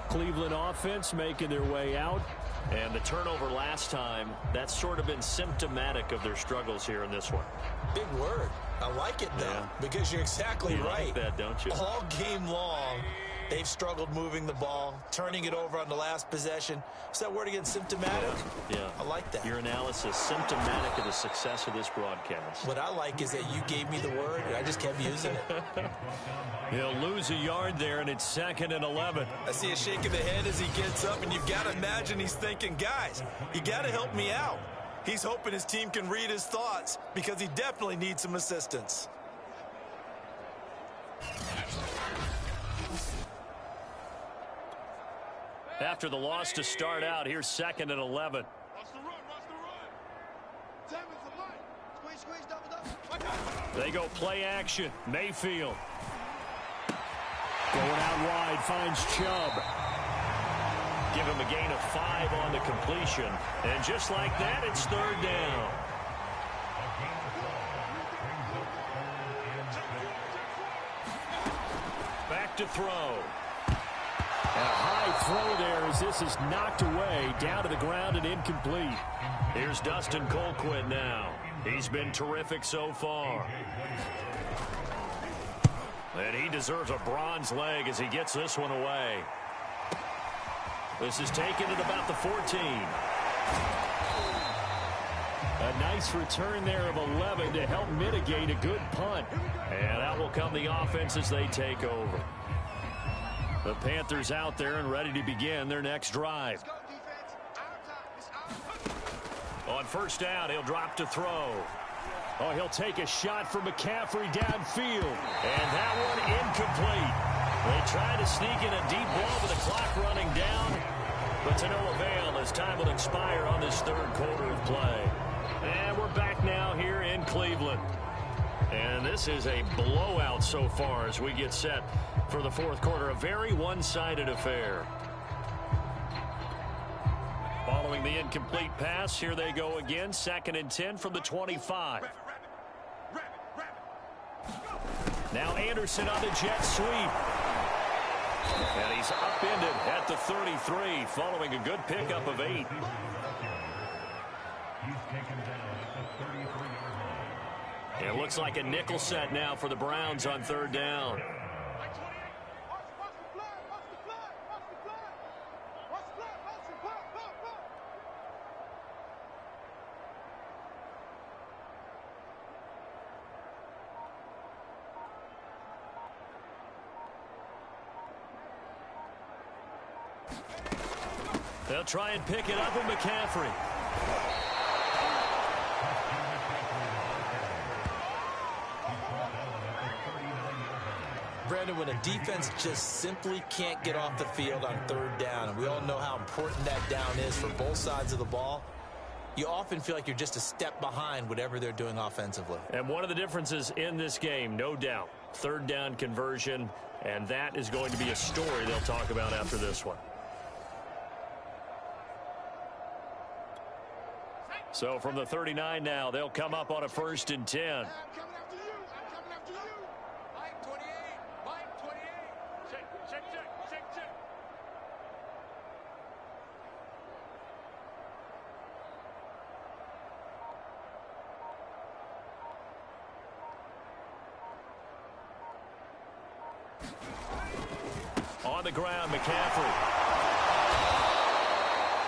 Cleveland offense making their way out. And the turnover last time, that's sort of been symptomatic of their struggles here in this one. Big word. I like it, though, because you're exactly right. Like that, don't you? All game long, They've struggled moving the ball, turning it over on the last possession. What's that word again? Symptomatic? Yeah. I like that. Your analysis, symptomatic of the success of this broadcast. What I like is that you gave me the word, and I just kept using it. He'll lose a yard there, and it's 2nd and 11. I see a shake of the head as he gets up, and you've got to imagine he's thinking, guys, you got to help me out. He's hoping his team can read his thoughts because he definitely needs some assistance. After the loss to start out, here's 2nd and 11. They go play action. Mayfield. Going out wide, finds Chubb. Give him a gain of 5 on the completion. And just like that, it's 3rd down. Back to throw. And a high throw there as this is knocked away, down to the ground and incomplete. Here's Dustin Colquitt now. He's been terrific so far. And he deserves a bronze leg as he gets this one away. This is taken at about the 14. A nice return there of 11 to help mitigate a good punt. And out will come the offense as they take over. The Panthers out there and ready to begin their next drive. On 1st down, he'll drop to throw. Oh, he'll take a shot from McCaffrey downfield. And that one incomplete. They try to sneak in a deep ball with the clock running down, but to no avail as time will expire on this 3rd quarter of play. And we're back now here in Cleveland. And this is a blowout so far as we get set for the 4th quarter. A very one-sided affair. Following the incomplete pass, here they go again. 2nd and 10 from the 25. Now Anderson on the jet sweep. And he's upended at the 33 following a good pickup of 8. It looks like a nickel set now for the Browns on 3rd down. They'll try and pick it up with McCaffrey. Brandon, when a defense just simply can't get off the field on 3rd down, and we all know how important that down is for both sides of the ball, you often feel like you're just a step behind whatever they're doing offensively. And one of the differences in this game, no doubt, 3rd down conversion, and that is going to be a story they'll talk about after this one. So from the 39 now, they'll come up on a 1st and 10. On the ground, McCaffrey.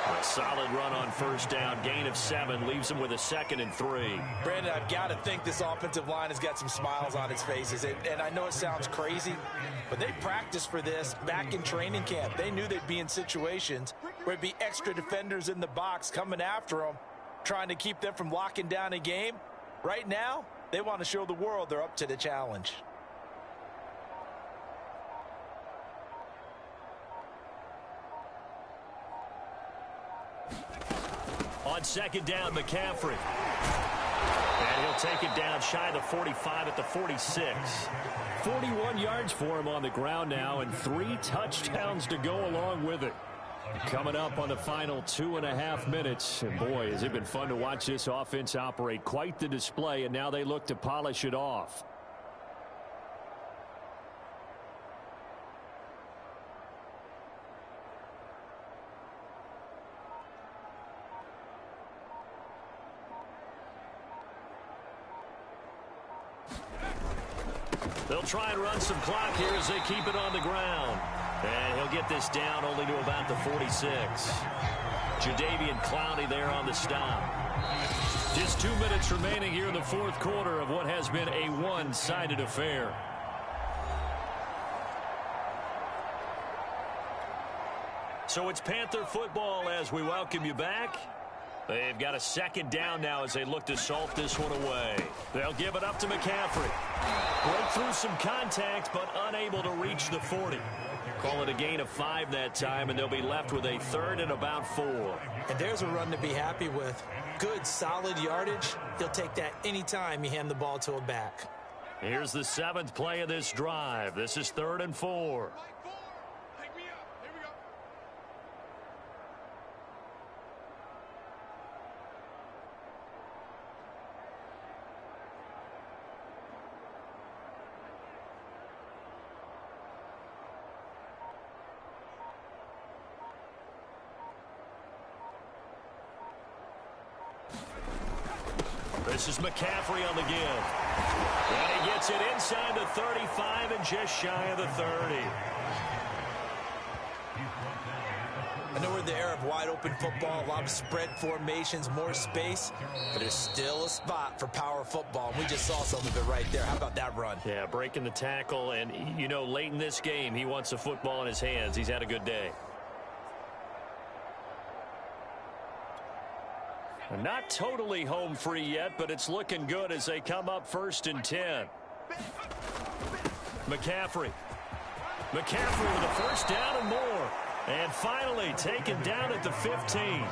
A solid run on 1st down. Gain of 7 leaves him with a 2nd and 3. Brandon, I've got to think this offensive line has got some smiles on its faces. And I know it sounds crazy, but they practiced for this back in training camp. They knew they'd be in situations where it'd be extra defenders in the box coming after them, trying to keep them from locking down a game. Right now, they want to show the world they're up to the challenge. On 2nd down, McCaffrey. And he'll take it down shy of the 45 at the 46. 41 yards for him on the ground now, and 3 touchdowns to go along with it. Coming up on the final 2.5 minutes. And boy, has it been fun to watch this offense operate. Quite the display, and now they look to polish it off. They'll try and run some clock here as they keep it on the ground. And he'll get this down only to about the 46. Jadeveon Clowney there on the stop. Just 2 minutes remaining here in the fourth quarter of what has been a one-sided affair. So it's Panther football as we welcome you back. They've got a second down now as they look to salt this one away. They'll give it up to McCaffrey. Broke through some contact, but unable to reach the 40. Call it a gain of 5 that time, and they'll be left with a third and about 4. And there's a run to be happy with. Good, solid yardage. He'll take that anytime you hand the ball to a back. Here's the 7th play of this drive. This is 3rd and 4. This is McCaffrey on the give. And he gets it inside the 35 and just shy of the 30. I know we're in the era of wide-open football, a lot of spread formations, more space, but there's still a spot for power football, and we just saw some of it right there. How about that run? Yeah, breaking the tackle, and, you know, late in this game, he wants the football in his hands. He's had a good day. Not totally home free yet, but it's looking good as they come up 1st and 10. McCaffrey with a first down and more. And finally taken down at the 15.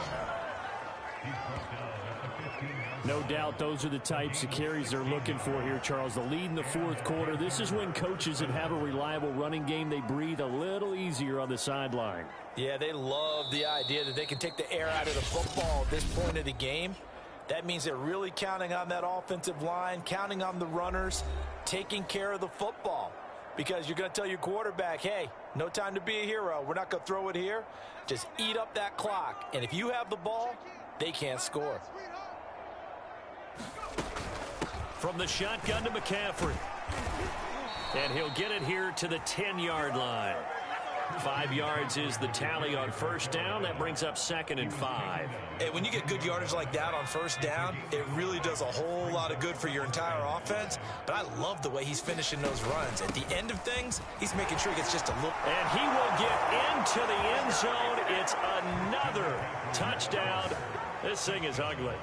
No doubt those are the types of carries they're looking for here, Charles. The lead in the fourth quarter. This is when coaches that have a reliable running game, they breathe a little easier on the sideline. Yeah, they love the idea that they can take the air out of the football at this point of the game. That means they're really counting on that offensive line, counting on the runners, taking care of the football. Because you're going to tell your quarterback, hey, no time to be a hero. We're not going to throw it here. Just eat up that clock. And if you have the ball, they can't score. From the shotgun to McCaffrey. And he'll get it here to the 10-yard line. 5 yards is the tally on first down. That brings up 2nd and 5. Hey, when you get good yardage like that on first down, it really does a whole lot of good for your entire offense. But I love the way he's finishing those runs. At the end of things, he's making sure he gets just a little. And he will get into the end zone. It's another touchdown. This thing is ugly.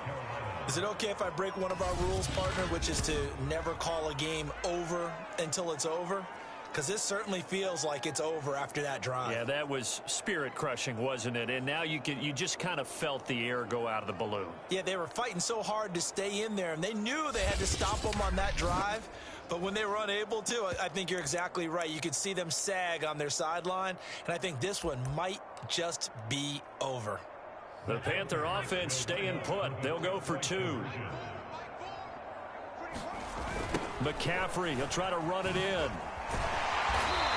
Is it okay if I break one of our rules, partner, which is to never call a game over until it's over? Because this certainly feels like it's over after that drive. Yeah, that was spirit-crushing, wasn't it? And now you just kind of felt the air go out of the balloon. Yeah, they were fighting so hard to stay in there, and they knew they had to stop them on that drive. But when they were unable to, I think you're exactly right. You could see them sag on their sideline, and I think this one might just be over. The Panther offense staying put. They'll go for 2. McCaffrey, he'll try to run it in.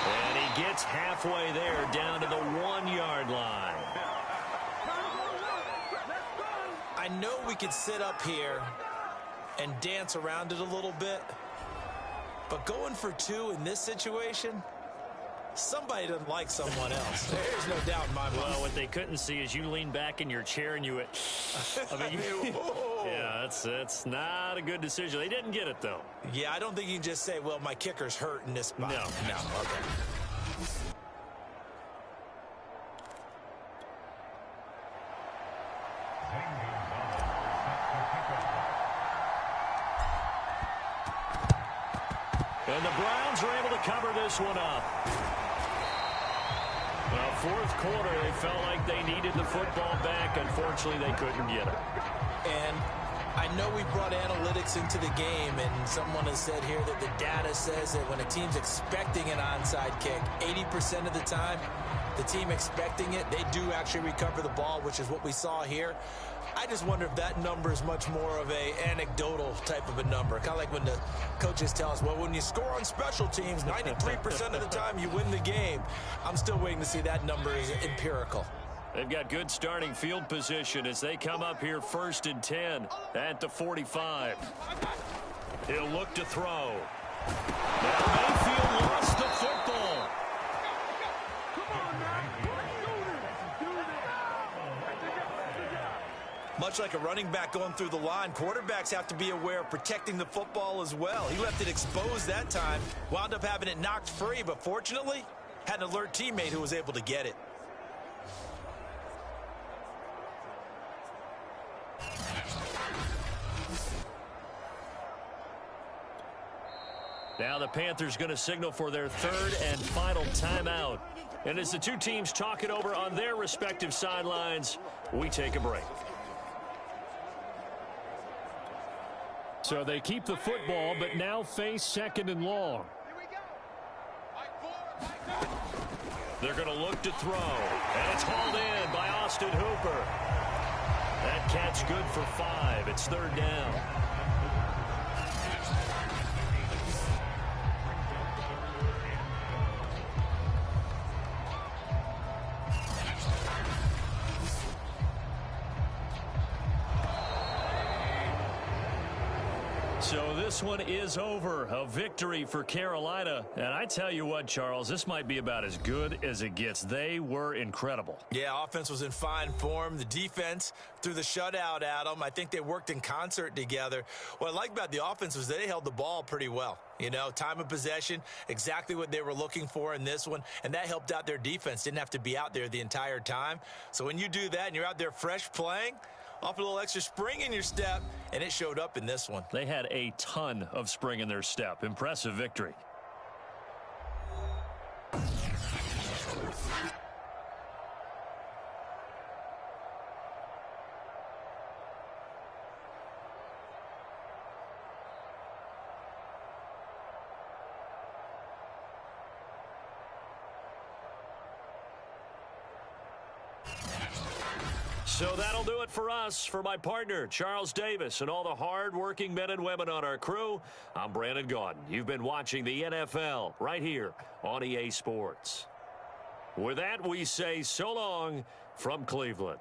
And he gets halfway there down to the 1-yard line. I know we could sit up here and dance around it a little bit, but going for 2 in this situation, somebody doesn't like someone else. There's no doubt in my mind. Well, what they couldn't see is you lean back in your chair and you went, yeah, that's not a good decision. They didn't get it, though. Yeah, I don't think you can just say, well, my kicker's hurt in this spot. No. Okay. And the Browns are able to cover this one up. Well, fourth quarter, they felt like they needed the football back. Unfortunately, they couldn't get it. And I know we brought analytics into the game, and someone has said here that the data says that when a team's expecting an onside kick, 80% of the time, the team expecting it, they do actually recover the ball, which is what we saw here. I just wonder if that number is much more of a anecdotal type of a number. Kind of like when the coaches tell us, well, when you score on special teams, 93% of the time you win the game. I'm still waiting to see that number is empirical. They've got good starting field position as they come up here 1st and 10 at the 45. He'll look to throw. Now Mayfield lost the football. much like a running back going through the line, quarterbacks have to be aware of protecting the football as well. He left it exposed that time, wound up having it knocked free, but fortunately, had an alert teammate who was able to get it. Now the Panthers going to signal for their third and final timeout. And as the two teams talk it over on their respective sidelines, we take a break. So they keep the football, but now face second and long. They're going to look to throw. And it's hauled in by Austin Hooper. That catch good for 5. It's third down. So this one is over. A victory for Carolina. And I tell you what, Charles, this might be about as good as it gets. They were incredible. Yeah, offense was in fine form. The defense threw the shutout at them. I think they worked in concert together. What I like about the offense was they held the ball pretty well. You know, time of possession, exactly what they were looking for in this one. And that helped out their defense. Didn't have to be out there the entire time. So when you do that and you're out there fresh playing, off a little extra spring in your step, and it showed up in this one. They had a ton of spring in their step. Impressive victory. So that'll do it for us. For my partner, Charles Davis, and all the hard-working men and women on our crew, I'm Brandon Gaudin. You've been watching the NFL right here on EA Sports. With that, we say so long from Cleveland.